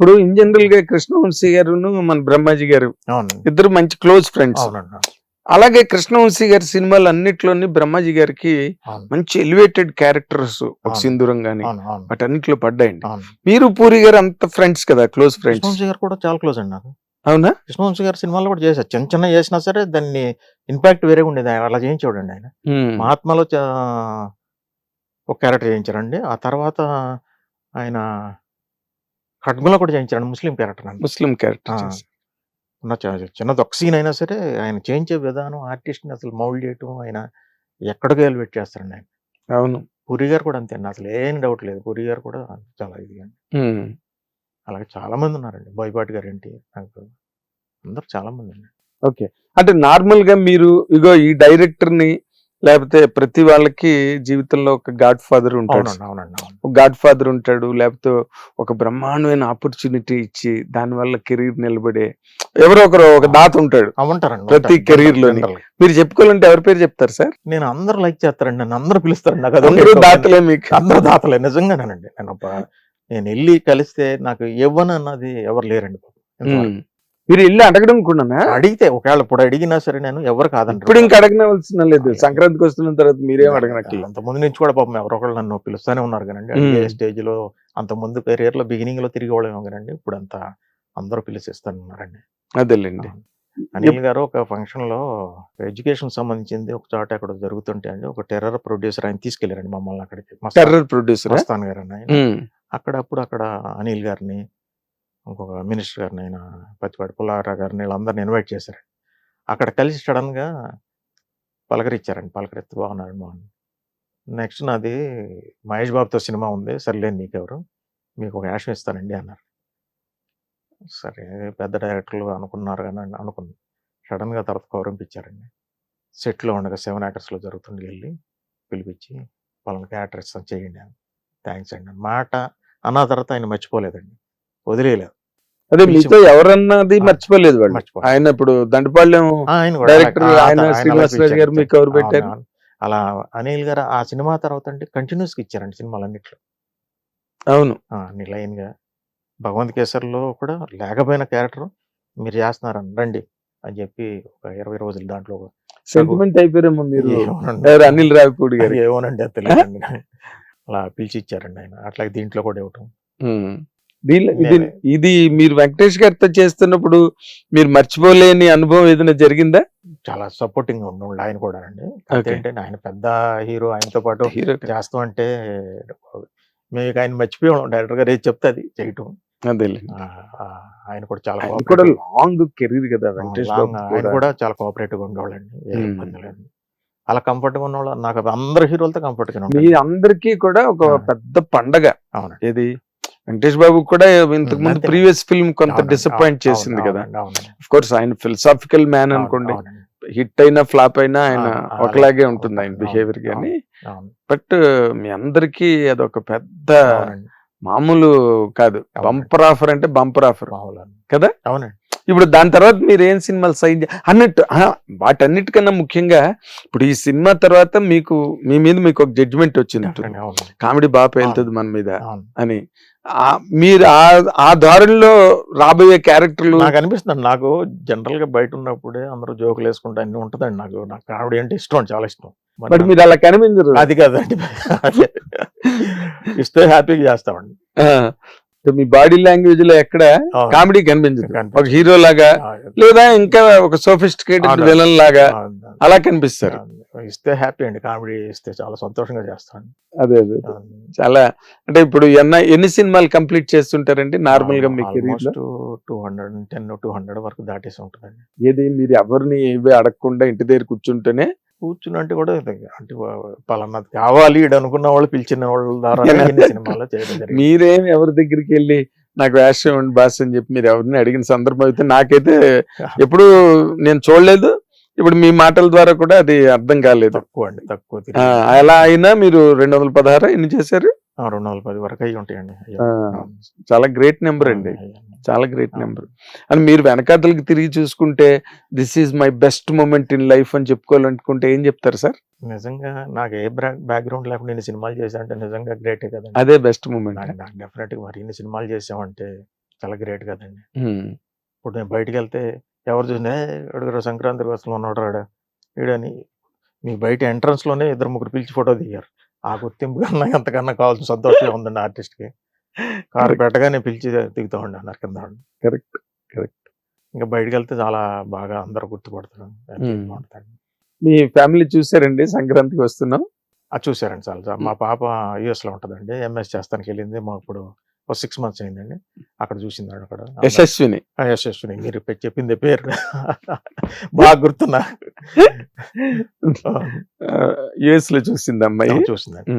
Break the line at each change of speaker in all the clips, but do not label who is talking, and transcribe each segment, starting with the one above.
ఇప్పుడు in general గా కృష్ణవంశీ గారును మన బ్రహ్మాజీ గారు
అవునండి.
ఇద్దరు మంచి క్లోజ్ ఫ్రెండ్స్.
అవునండి.
అలాగే కృష్ణవంశీ గారి సినిమాలు అన్నిట్లోని బ్రహ్మాజీ గారికి
అవును.
మంచి ఎలివేటెడ్ క్యారెక్టర్స్, ఒక
అవును.
సింధూరం గాని
అవును. అవును.
వాటన్నిటిలో పడ్డాయండి.
అవును.
మీరు పూరి గారు అంత ఫ్రెండ్స్ కదా, క్లోజ్ ఫ్రెండ్స్.
కృష్ణవంశీ గారు కూడా చాలా క్లోజ్ అండి నాకు.
అవునా?
కృష్ణవంశీ గారి సినిమాలు కూడా చేశారు. చిన్న చిన్న చేసినా సరే దాన్ని ఇంపాక్ట్ వేరేగా ఉండేది. ఆయన అలా చేయించేవాడండి ఆయన.
ఉమ్.
మహాత్మాలో ఒక క్యారెక్టర్ చేయించారండి. ఆ తర్వాత ఆయన ఖడ్గంలో కూడా చేయించారండి, ముస్లిం క్యారెక్టర్ అండి.
ముస్లిం క్యారెక్టర్
ఆ.
చేశారు.
చిన్నది ఒక సీన్ అయినా సరే ఆయన చేయించే విధానం, ఆర్టిస్ట్ని అసలు మౌల్డ్ చేయటం, ఆయన ఎక్కడికి ఎలివేట్ చేస్తారండి ఆయన.
అవును.
పూరి గారు కూడా అంతే అండి, అసలు ఏం డౌట్ లేదు. పూరి గారు కూడా చాలా ఇది అండి.
ఉమ్.
అలాగే చాలా మంది ఉన్నారండి. బోయపాటి గారు ఏంటి, నాకు అందరు చాలా మంది అండి.
ఓకే. అంటే నార్మల్ గా మీరు ఇగో ఈ డైరెక్టర్ ని, లేకపోతే ప్రతి వాళ్ళకి జీవితంలో ఒక గాడ్ ఫాదర్ ఉంటాడు.
అవునండి. అవునండి. అవును.
ఒక గాడ్ ఫాదర్ ఉంటాడు, లేకపోతే ఒక బ్రహ్మాండమైన ఆపర్చునిటీ ఇచ్చి దాని వల్ల కెరీర్ నిలబడే ఎవరో ఒకరు, ఒక దాత ఉంటాడు
ఉంటారండి
ప్రతి కెరీర్ లోని. మీరు చెప్పుకోవాలంటే ఎవరి పేరు చెప్తారు సార్?
నేను అందరూ లైక్ చేస్తారండి, నన్ను అందరూ పిలుస్తారండి. నాకు
అందరూ
అదొక
దాతలే మీకు?
అందరూ దాతలే నిజంగానేనండి. నేను వెళ్ళి కలిస్తే నాకు ఇవ్వనన్నది ఎవరు లేరండి ఇంతవరకు.
మీరు ఇల్లు అడగడం కూడా
అడిగితే ఒకవేళ ఇప్పుడు అడిగినా సరే నేను ఎవరు కాదంటారు.
ఇప్పుడు ఇంకా అడగనవలసిన లేదు. సంక్రాంతికి వస్తున్న తర్వాత మీరేం అడగనట్లేదు.
అంత ముందు నుంచి కూడా పాపం ఎవరో ఒకళ్ళు నన్ను పిలుస్తానే ఉన్నారు కానండి. అడిగే స్టేజ్ లో అంత ముందు కెరియర్ లో బిగినింగ్ లో తిరిగి వాళ్ళేమో కానండి, ఇప్పుడు అంతా అందరూ పిలిచిస్తానున్నారండి.
అదేలేండి.
అనిల్ గారు ఒక ఫంక్షన్ లో ఎడ్యుకేషన్ సంబంధించింది ఒక చోట అక్కడ జరుగుతుంటే అండి, ఒక టెర్రర్ ప్రొడ్యూసర్ ఆయన తీసుకెళ్లారండి మమ్మల్ని అక్కడికి.
టెర్రర్ ప్రొడ్యూసర్
మస్తాన్ గారు అని ఆయన. అక్కడ అనిల్ గారిని, ఇంకొక మినిస్టర్ గారిని, ఆయన పచ్చిపాటి పుల్లారావు గారిని, వీళ్ళందరిని ఇన్వైట్ చేశారు. అక్కడ కలిసి సడన్ గా పలకరించారండి. పలకరిస్తే బాగున్నాడు బాగుంది. నెక్స్ట్ నాది మహేష్ బాబుతో సినిమా ఉంది, సర్లేని నీకెవరు, మీకు ఒక యాషన్ ఇస్తానండి అన్నారు. సరే పెద్ద డైరెక్టర్లు అనుకున్నారు కానీ అనుకున్నాను. సడన్గా తర్వాత కౌరింపించారండి. సెట్లో ఉండగా 7 acres లో జరుగుతుంది, వెళ్ళి పిలిపించి వాళ్ళని క్యారెక్టర్ ఇస్తాను చేయండి అని. థ్యాంక్స్ అండి మాట అన్న తర్వాత ఆయన మర్చిపోలేదండి, వదిలేయలేదు.
అదే మీతో ఎవరన్నది మర్చిపోలేదు వాళ్ళు.
మర్చిపోలేదు.
ఆయన ఇప్పుడు దండపాళ్యం
ఆయన కూడా
డైరెక్టర్
ఆయన
ఆయన
అలా
శ్రీనివాసరాజు గారు మీకు ఎవరు పెట్టారు?
అవును. అలా అనిల్ గారు ఆ సినిమా తర్వాత అంటే కంటిన్యూస్గా ఇచ్చారండి సినిమాలన్నిట్లో.
అవును.
అన్ని లైన్గా. భగవంత్ కేసర్లో కూడా లేకపోయిన క్యారెక్టర్ మీరు చేస్తున్నారని రండి అని చెప్పి ఒక 20 రోజులు దాంట్లో
సెంటిమెంట్ అయిపోయారేమో మీరు.
ఏమోనండి,
ఎవరు? అనిల్ రావిపూడి గారు.
ఏమోనండి అది తెలియదండి. అలా పిలిచి ఇచ్చారండి ఆయన. అట్లాగే దీంట్లో కూడా ఇవ్వటం.
ఇది మీరు వెంకటేష్ గారితో చేస్తున్నప్పుడు మీరు మర్చిపోలేని అనుభవం ఏదైనా జరిగిందా?
చాలా సపోర్టింగ్ గా ఉండండి ఆయన కూడా అండి. అంటే ఆయన పెద్ద హీరో, ఆయనతో పాటు
హీరో
చేస్తాం అంటే మేము ఆయన మర్చిపోయాం. డైరెక్టర్ గారు ఏది చెప్తే అది చేయటం.
అదే
ఆయన కూడా చాలా
కూడా లాంగ్ కెరీర్ కదా వెంకటేష్ బాబు.
ఆయన కూడా చాలా కోఆపరేటివ్ గా ఉండేవాళ్ళండి. ఏ ఇబ్బంది లేదు. అలా కంఫర్ట్ గా ఉన్నవాళ్ళు నాకు అందరు హీరోలతో కంఫర్ట్ గా
మీ అందరికీ కూడా ఒక పెద్ద పండగ.
అవును.
ఏది వెంకటేష్ బాబు కూడా ఇంతకు ముందు ప్రీవియస్ ఫిల్మ్ కొంత డిసప్పాయింట్ చేసింది కదా. ఆఫ్ కోర్స్ ఆయన ఫిలసాఫికల్ మ్యాన్ అనుకోండి, హిట్ అయినా ఫ్లాప్ అయినా ఆయన ఒకలాగే ఉంటుంది ఆయన బిహేవియర్ గానీ. బట్ మీ అందరికీ అదొక పెద్ద మామూలు కాదు, బంపర్ ఆఫర్ అంటే బంపర్ ఆఫర్ కదా.
అవునండి.
ఇప్పుడు దాని తర్వాత మీరు ఏం సినిమాలు సైన్ అన్నట్టు, వాటన్నిటికన్నా ముఖ్యంగా ఇప్పుడు ఈ సినిమా తర్వాత మీకు మీ మీద మీకు ఒక జడ్జిమెంట్ వచ్చింది, కామెడీ బాగా పేలుతుంది మన మీద అని. మీరు ఆ ధోరణిలో రాబోయే క్యారెక్టర్లు
నాకు అనిపిస్తుంది. నాకు జనరల్ గా బయట ఉన్నప్పుడే అందరూ జోకులు వేసుకుంటా అన్ని ఉంటదండి. నాకు కామెడీ అంటే ఇష్టం, చాలా ఇష్టం.
బట్ మీరు అలా కనిపించరు.
అది కాదండి, ఇస్తే హ్యాపీగా చేస్తామండి.
మీ బాడీ లాంగ్వేజ్ లో ఎక్కడ కామెడీ కనిపించదు. ఒక హీరో లాగా లేదా ఇంకా ఒక సోఫిస్టికేటెడ్ విలన్ లాగా అలా కనిపిస్తారు.
ఇస్తే హ్యాపీ అండి, కామెడీ ఇస్తే చాలా సంతోషంగా చేస్తాను.
అదే చాలా. అంటే ఇప్పుడు ఎన్ని సినిమాలు కంప్లీట్ చేస్తుంటారండి నార్మల్ గా మీ కెరీర్ లో?
210-200 వరకు దాటేసి ఉంటుందండి.
ఏది మీరు ఎవరిని ఏవి అడగకుండా ఇంటి దగ్గర కూర్చుంటేనే?
కూర్చున్నట్టు కూడా అంటే పలానాది కావాలి అనుకున్న వాళ్ళు పిలిచిన వాళ్ళ ద్వారా సినిమాలో చేయడం.
మీరేం ఎవరి దగ్గరికి వెళ్ళి నాకు వేషం ఇవ్వండి బాస్ అని చెప్పి మీరు ఎవరిని అడిగిన సందర్భం అయితే నాకైతే ఎప్పుడు నేను చూడలేదు. ఇప్పుడు మీ మాటల ద్వారా కూడా అది అర్థం కాలేదు.
తక్కువ అండి, తక్కువ.
అలా అయినా మీరు 216 ఎన్ని చేశారు?
210 వరకు అయ్యి ఉంటాయండి.
చాలా గ్రేట్ నెంబర్ అండి, చాలా గ్రేట్ నెంబర్. అని మీరు వెనకాతలకి తిరిగి చూసుకుంటే this is my best moment in life అని చెప్పుకోవాలనుకుంటే ఏం చెప్తారు సార్?
నిజంగా నాకు ఏ బ్యాక్గ్రౌండ్ లేకుండా నేను సినిమాలు చేశానంటే నిజంగా గ్రేటే కదండి.
అదే బెస్ట్ మూమెంట్.
డెఫినెట్ గా మరి ఇన్ని సినిమాలు చేసామంటే చాలా గ్రేట్ కదండి. ఇప్పుడు నేను బయటికి వెళ్తే ఎవరు చూసినా అడుగురు సంక్రాంతి వస్తువులు ఉన్నాడు రాడా వీడని మీ బయట ఎంట్రన్స్ లోనే 2-3 పిలిచి ఫోటో దిగారు. ఆ గుర్తింపు కన్నా ఎంతకన్నా కావాల్సిన సంతోషం ఉందండి ఆర్టిస్ట్కి. కారు పెట్టగానే పిలిచి దిగుతూ ఉండి అన్నారు కింద.
Correct correct.
ఇంకా బయటకు వెళ్తే చాలా బాగా అందరూ గుర్తుపడతారు.
మీ ఫ్యామిలీ చూసారండి సంక్రాంతికి వస్తున్నాం?
అది చూసారండి చాలా. మా పాప యుఎస్ లో ఉంటదండి, ఎంఎస్ చేస్తానికి వెళ్ళింది. మా ఇప్పుడు 6 months అయిందండి. అక్కడ చూసిందండి. అక్కడ
యశస్విని.
యశస్విని మీరు చెప్పింది పేరు బాగా గుర్తున్నా.
యుఎస్ లో చూసింది అమ్మాయి.
చూసిందండి.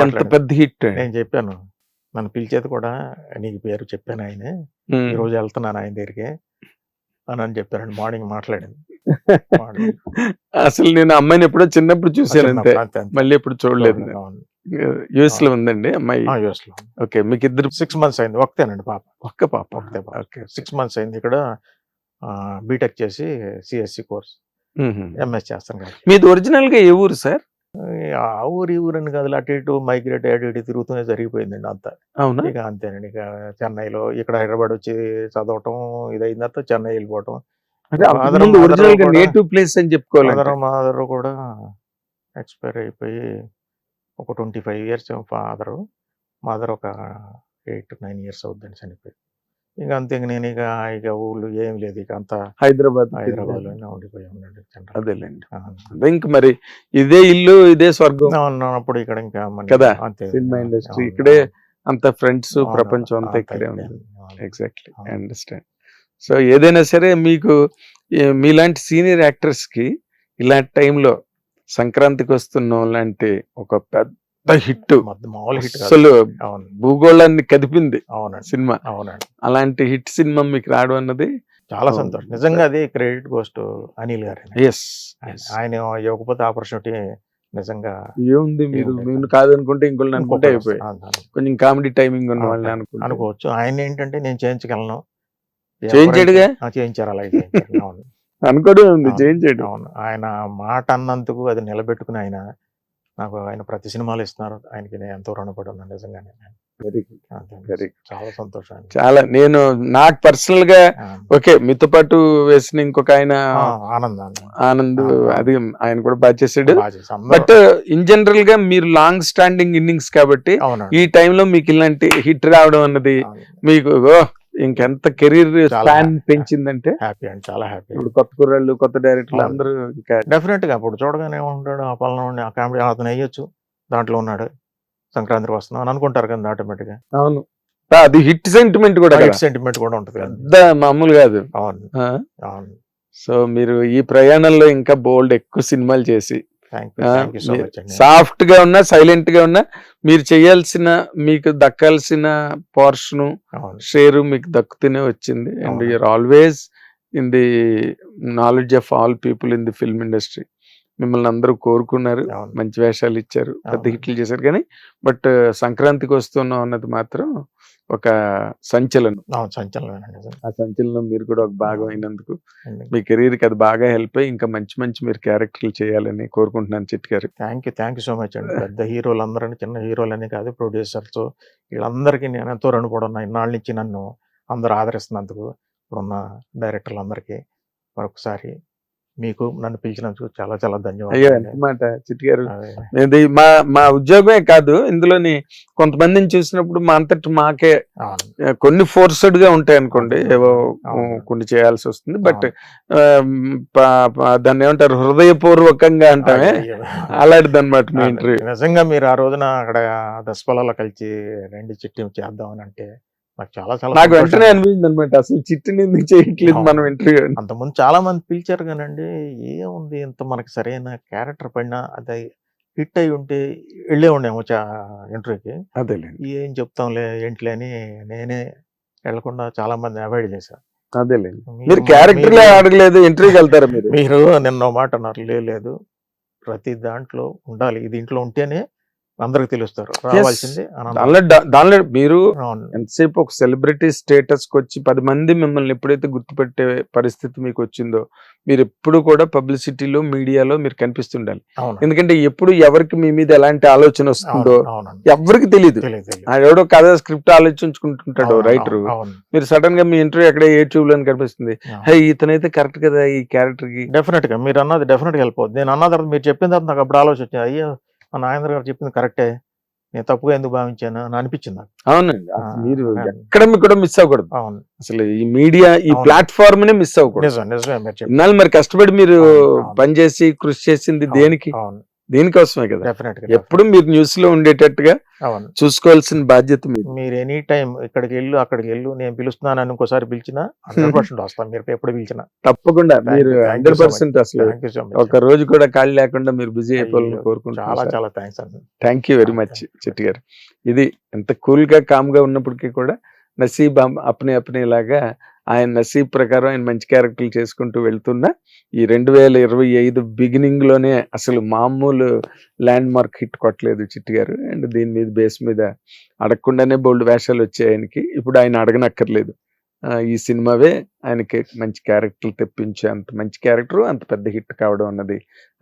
ఎంత పెద్ద హిట్.
నేను చెప్పాను, నన్ను పిలిచేది కూడా నీకు పేరు చెప్పాను ఆయనే, ఈ రోజు వెళ్తున్నాను ఆయన దగ్గరికి అని చెప్పారండి. మార్నింగ్ మాట్లాడింది.
అసలు నేను అమ్మాయిని ఎప్పుడో చిన్నప్పుడు చూసాను అంతే, మళ్ళీ ఎప్పుడు చూడలేదు. యుఎస్ లో ఉందండి అమ్మాయి?
యుఎస్ లో.
ఓకే, మీకు ఇద్దరు?
6 months అయింది. ఒకతేనండి పాప.
ఒక్క పాప?
ఒకతే పాప. 6 months అయింది. ఇక్కడ బీటెక్ చేసి సిఎస్సి కోర్స్ ఎంఎస్ చేస్తాను కదా.
మీది ఒరిజినల్ గా ఏ ఊరు సార్?
ఆ ఊరు ఈ ఊరని కాదు, అటు ఇటు మైగ్రేట్ అటు ఇటు తిరుగుతూనే జరిగిపోయిందండి అంతా.
అవునా?
ఇక అంతేనండి. ఇక చెన్నైలో ఇక్కడ హైదరాబాద్ వచ్చి చదవటం, ఇది అయిన తర్వాత చెన్నై వెళ్ళిపోవటం.
ఒరిజినల్ గా నేటివ్ ప్లేస్ అని చెప్పుకోవాలి.
మదర్ కూడా ఎక్స్పైర్ అయిపోయి ఒక 25 years ఫాదరు. మదర్ ఒక 8-9 years అవుద్దండి చనిపోయి. ఇక అంతే. ఇంక నేను ఇక ఊళ్ళు ఏం లేదు, ఇక అంతా హైదరాబాద్ లోనే ఉండిపోయి ఉండండి.
అదేలేండి. అదే ఇంక మరి ఇదే ఇల్లు ఇదే స్వర్గం
ఉన్నప్పుడు ఇక్కడ ఇంకా
కదా సినిమా ఇండస్ట్రీ. ఇక్కడే అంత ఫ్రెండ్స్, ప్రపంచం అంతా ఇక్కడే ఉంది. Exactly, I understand. సో ఏదైనా సరే మీకు మీలాంటి సీనియర్ యాక్టర్స్ కి ఇలాంటి టైంలో సంక్రాంతికి వస్తున్న లాంటి ఒక పెద్ద హిట్,
మామూలు హిట్
అసలు భూగోళాన్ని కదిపింది సినిమా,
అవునండి,
అలాంటి హిట్ సినిమా మీకు రావడం అన్నది
చాలా సంతోషం. నిజంగా అది క్రెడిట్ గోస్ టు అనిల్ గారు. ఆయన ఇవ్వకపోతే ఆపర్చునిటీ నిజంగా
ఏముంది, మీరు కాదనుకుంటే ఇంకోళ్ళని అనుకుంటే అయిపోయి, కొంచెం కామెడీ టైమింగ్ ఉన్న వాళ్ళని
అనుకోవచ్చు. ఆయన ఏంటంటే నేను చేయించగలను,
చేయించాడుగా,
చేయించారు, అలాగే చేయించారు. అవును,
అనుకోవడం ఉంది, చేయించాడు.
అవును, ఆయన మాట అన్నందుకు అది నిలబెట్టుకుని నాకు ఆయన ప్రతి సినిమాలు ఇస్తున్నారు. ఆయనకి నేను ఎంతో రుణపడి ఉన్నాను నిజంగానే.
వెరీ గుడ్, వెరీ గుడ్,
చాలా సంతోషం.
చాలా. నేను నాకు పర్సనల్ గా ఓకే, మీతో పాటు వేసిన ఇంకొక ఆయన ఆనంద్, అది ఆయన కూడా బాగా చేసాడు. బట్ ఇన్ జనరల్ గా మీరు లాంగ్ స్టాండింగ్ ఇన్నింగ్స్ కాబట్టి ఈ టైంలో మీకు ఇలాంటి హిట్ రావడం అన్నది మీకు ఇంకెంత కెరీర్ ప్లాన్ పెంచిందంటే
హ్యాపీ అండి, చాలా హ్యాపీ.
ఇప్పుడు కొత్త కుర్రాళ్ళు, కొత్త డైరెక్టర్లు అందరూ
డెఫినెట్ గా ఇప్పుడు చూడగానే ఉంటాడు, ఆ పలానా ఆ కామెడీ అతను వేయొచ్చు, దాంట్లో ఉన్నాడు, సంక్రాంతికి వస్తున్నాం అని అనుకుంటారు కదా ఆటోమేటిక్ గా.
అవును, అది హిట్ సెంటిమెంట్ కూడా,
హిట్ సెంటిమెంట్ కూడా ఉంటుంది,
పెద్ద మామూలు కాదు.
అవును, అవును.
సో మీరు ఈ ప్రయాణంలో ఇంకా బోల్డ్ ఎక్కువ సినిమాలు చేసి సాఫ్ట్ గా ఉన్నా, సైలెంట్ గా ఉన్నా, మీరు చేయాల్సిన, మీకు దక్కాల్సిన పోర్షన్, షేరు మీకు దక్కుతూనే వచ్చింది. And you're always in the knowledge of all people in the film industry. మిమ్మల్ని అందరూ కోరుకున్నారు, మంచి వేషాలు ఇచ్చారు, పెద్ద హిట్లు చేశారు. కానీ బట్ సంక్రాంతికి వస్తున్నాం అన్నది మాత్రం ఒక సంచలనం. ఆ సంచలనం మీరు కూడా ఒక భాగం అయినందుకు మీ కెరీర్ కి అది బాగా హెల్ప్ అయ్యి ఇంకా మంచి మంచి మీరు క్యారెక్టర్లు చేయాలని కోరుకుంటున్నాను చిట్టి గారు.
థ్యాంక్ యూ సో మచ్ అండి. పెద్ద హీరోలు అందరూ, చిన్న హీరోలని కాదు, ప్రొడ్యూసర్స్, వీళ్ళందరికీ నేను ఎంతో రుణపడి ఉన్నా. ఇన్నాళ్ళ నుంచి నన్ను అందరూ ఆదరిస్తున్నందుకు ఇప్పుడున్న డైరెక్టర్లు అందరికీ మరొకసారి మీకు నన్ను పిలిచినందుకు చాలా చాలా ధన్యవాదాలు.
అయ్యో, ఎంత మాట చిట్టి గారు. ఇది మా ఉద్యోగమే కాదు, ఇందులోని కొంతమందిని చూసినప్పుడు మా అంతటి మాకే కొన్ని ఫోర్స్డ్ గా ఉంటాయి అనుకోండి, ఏవో కొన్ని చేయాల్సి వస్తుంది. బట్ దాన్ని ఏమంటారు, హృదయపూర్వకంగా అంటామే, అలాంటిది అనమాట మీ ఇంటర్వ్యూ.
నిజంగా మీరు ఆ రోజున అక్కడ దసపల్లలో కలిసి రెండు చిట్టి చేద్దామని అంటే నాకు
వెంటనే అనిపించింది అనమాట, అసలు చిట్టిని ఎందుకు చేయట్లేదు మనం ఇంటర్వ్యూ.
అంతకుముందు చాలా మంది పిలిచారు కానండి, ఏముంది ఇంత మనకి సరైన క్యారెక్టర్ పడినా అది హిట్ అయి ఉంటే వెళ్ళే ఉండేమో ఇంటర్వ్యూకి.
అదేలేండి,
ఏం చెప్తాంలే ఏంటిలే అని నేనే వెళ్లకుండా చాలా మంది అవాయిడ్ చేశారు.
అదేలేండి, మీరు క్యారెక్టర్ అడగలేదు, ఇంటర్వ్యూకి వెళ్తారు మీరు.
మీరు నిన్న మాట అన్నారు, లేదు ప్రతి దాంట్లో ఉండాలి, ఇది ఇంట్లో ఉంటేనే అందరికి తెలుస్తారు, రావాల్సిందే
దానిలో మీరు
అవును
ఎంతసేపు ఒక సెలబ్రిటీ స్టేటస్ కి వచ్చి 10 మంది మిమ్మల్ని ఎప్పుడైతే గుర్తుపెట్టే పరిస్థితి మీకు వచ్చిందో, మీరు ఎప్పుడు కూడా పబ్లిసిటీలో మీడియాలో మీరు కనిపిస్తుండాలి.
అవును
ఎందుకంటే ఎప్పుడు ఎవరికి మీ మీద ఎలాంటి ఆలోచన వస్తుందో
అవునండి
ఎవరికి తెలియదు. ఎవడో కథ స్క్రిప్ట్ ఆలోచించుకుంటుంటాడు రైటర్,
అవును
మీరు సడన్ గా మీ ఇంటర్వ్యూ ఎక్కడ యూట్యూబ్ లో కనిపిస్తుంది, హే ఇతనైతే కరెక్ట్ కదా ఈ క్యారెక్టర్ కి.
డెఫినెట్ గా మీరు అన్నది డెఫినెట్ గా హెల్ప్ అవుతుంది. నేను అన్న తర్వాత మీరు చెప్పిన తర్వాత నాకు అప్పుడు ఆలోచన వచ్చింది, అయ్యో మా నాగేంద్ర గారు చెప్పింది కరెక్టే, నేను తప్పుగా ఎందుకు భావించాను అని అనిపించింది నాకు.
అవునండి, మీరు
అవును.
ఎక్కడ మీకు కూడా మిస్ అవ్వకూడదు.
అవును
అసలు ఈ మీడియా ఈ
అవును.
ప్లాట్ఫామ్ నే మిస్ అవ్వకూడదు.
నిజమే మీరు చెప్పింది.
ఇన్నాళ్ళు మరి కష్టపడి మీరు
అవును.
పనిచేసి కృషి చేసింది దేనికి?
అవును
దీనికోసమే కదా.
డెఫినెట్ గా
ఎప్పుడు మీరు న్యూస్ లో ఉండేటట్టుగా
అవును.
చూసుకోవాల్సిన బాధ్యత మీరు.
మీరు ఎనీ టైం ఇక్కడికి వెళ్ళు అక్కడికి వెళ్ళు, నేను పిలుస్తున్నాను ఇంకోసారి పిలిచినా 100% వస్తాను, మీరు ఎప్పుడు పిలిచినా.
తప్పకుండా
Thank
మీరు
you, thank you so
100% అసలు
థ్యాంక్ యూ సో మచ్.
ఒక రోజు కూడా ఖాళీ లేకుండా మీరు బిజీ అయిపోవాలని
చాలా
కోరుకుంటున్నాను.
చాలా థ్యాంక్స్ అండి.
Thank you very much Chetty గారు. ఇది ఎంత కూల్ గా కామ్ గా ఉన్నప్పటికీ కూడా నసీబ్ అప్నే లాగా ఆయన నసీబ్ ప్రకారం ఆయన మంచి క్యారెక్టర్లు చేసుకుంటూ వెళ్తున్నా ఈ 2025 బిగినింగ్ లోనే అసలు మామూలు ల్యాండ్ మార్క్ హిట్ కొట్టలేదు చిట్టి గారు. అండ్ దీని మీద బేస్ మీద అడగకుండానే బోల్డ్ వేషాలు వచ్చాయి ఆయనకి. ఇప్పుడు ఆయన అడగనక్కర్లేదు, ఈ సినిమావే ఆయనకి మంచి క్యారెక్టర్లు తెప్పించే అంత మంచి క్యారెక్టర్, అంత పెద్ద హిట్ కావడం అన్నది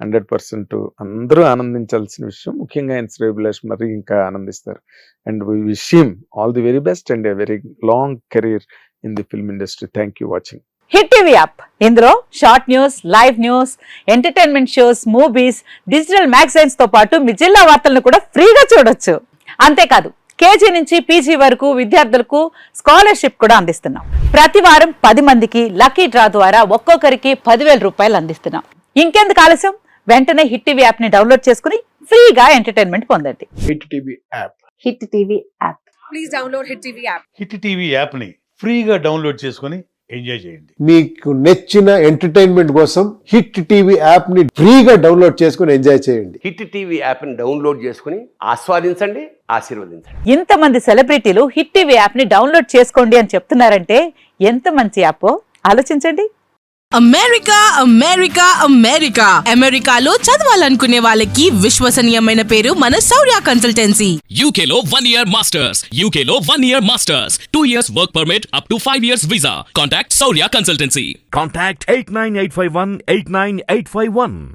100% అందరూ ఆనందించాల్సిన విషయం. ముఖ్యంగా ఆయన శ్రేయభిలాష్ మరి ఇంకా ఆనందిస్తారు. And we wish him all the very best and a very long career in the film industry. Thank you watching
hit TV app. ఇందులో short news, live news, entertainment shows, movies, digital magazines తో పాటు మీ జిల్లా వార్తలను కూడా ఫ్రీగా చూడొచ్చు. అంతేకాదు KG నుంచి పీజీ వరకు విద్యార్థులకు స్కాలర్షిప్ కూడా అందిస్తున్నాం. ప్రతి వారం 10 మందికి లక్కీ డ్రా ద్వారా ఒక్కొక్కరికి 10,000 రూపాయలు అందిస్తున్నాం. ఇంకెందుకు ఆలస్యం, వెంటనే హిట్ టీవీ యాప్ ని డౌన్లోడ్ చేసుకుని ఫ్రీగా ఎంటర్టైన్మెంట్ పొందండి.
Hit TV app.
Hit TV app.
Please download Hit TV app.
Hit TV యాప్ని ఫ్రీగా డౌన్లోడ్ చేసుకొని ఎంజాయ్ చేయండి.
మీకు నచ్చిన ఎంటర్టైన్మెంట్ కోసం హిట్ టీవీ యాప్ ని ఫ్రీగా డౌన్లోడ్ చేసుకుని ఎంజాయ్ చేయండి.
హిట్ టీవీ యాప్ని డౌన్లోడ్ చేసుకుని ఆస్వాదించండి, ఆశీర్వదించండి.
ఇంతమంది సెలబ్రిటీలు హిట్ టీవీ యాప్ ని డౌన్లోడ్ చేసుకోండి అని చెప్తున్నారంటే ఎంత మంచి యాప్ ఆలోచించండి.
అమెరికా అమెరికా అమెరికా అమెరికాలో చదవాలనుకునే వాళ్ళకి విశ్వసనీయమైన పేరు మన శౌర్య కన్సల్టెన్సీ.
UK లో 1 year masters. UK లో 1 year masters. 2 years work permit up to 5 years visa. Contact Saurya Consultancy.
Contact 89851 89851.